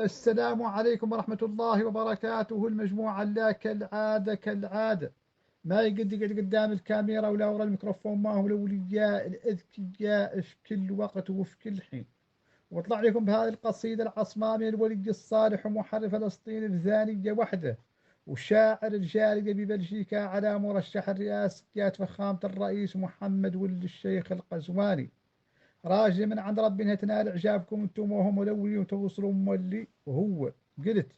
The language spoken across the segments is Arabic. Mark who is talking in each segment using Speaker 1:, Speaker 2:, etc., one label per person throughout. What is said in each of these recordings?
Speaker 1: السلام عليكم ورحمة الله وبركاته. المجموعة لا كالعادة ما يقعد قدام الكاميرا ولا ورا الميكروفون، ما هو الأولياء الأذكياء في كل وقت وفي كل حين. واطلع لكم بهذه القصيدة العصماء من الولي الصالح ومحرر فلسطين الثانية وحده، وشاعر الجالية ببلجيكا على مرشح الرئاسة فخامة الرئيس محمد ولد الشيخ القزواني. راجي من عند ربنا تنال إعجابكم أنتم وهم ملولي وتوصلوا مولي. وهو قلت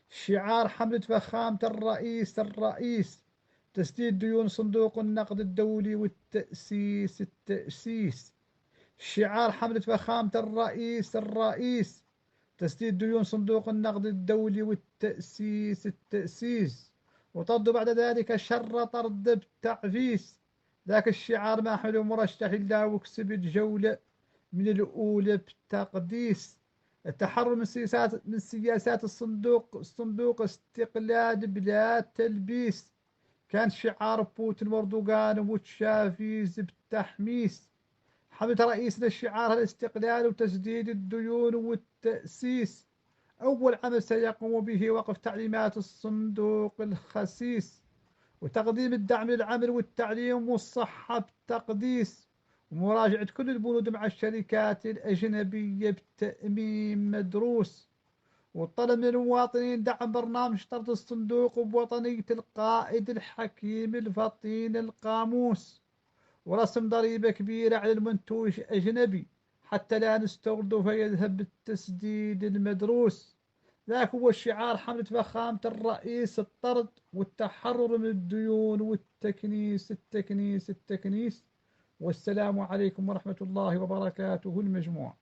Speaker 1: شعار حملة فخامة الرئيس تسديد ديون صندوق النقد الدولي والتأسيس. شعار حملة فخامة الرئيس تسديد ديون صندوق النقد الدولي والتأسيس. وطرد بعد ذلك شر طرد بالتعفيس. ذاك الشعار ما حلو مرشح إلا وكسب جولة من الأولى بالتقديس. التحرر من سياسات الصندوق استقلال بلا تلبيس. كان شعار بوتين واردوغان وتشافيز بالتحميس. حملة رئيسنا الشعار الاستقلال وتسديد الديون والتأسيس. أول عمل سيقوم به وقف تعليمات الصندوق الخسيس، وتقديم الدعم للعمل والتعليم والصحة بالتقديس، ومراجعة كل البنود مع الشركات الأجنبية بالتأمين مدروس. والطلب من المواطنين دعم برنامج طرد الصندوق بوطنية القائد الحكيم الفطين القاموس، ورسم ضريبة كبيرة على المنتوج الأجنبي حتى لا نستورده فيذهب بالتسديد المدروس. ذاك هو الشعار حملة فخامة الرئيس: الطرد والتحرر من الديون والتكنيس. والسلام عليكم ورحمة الله وبركاته. المجموعة.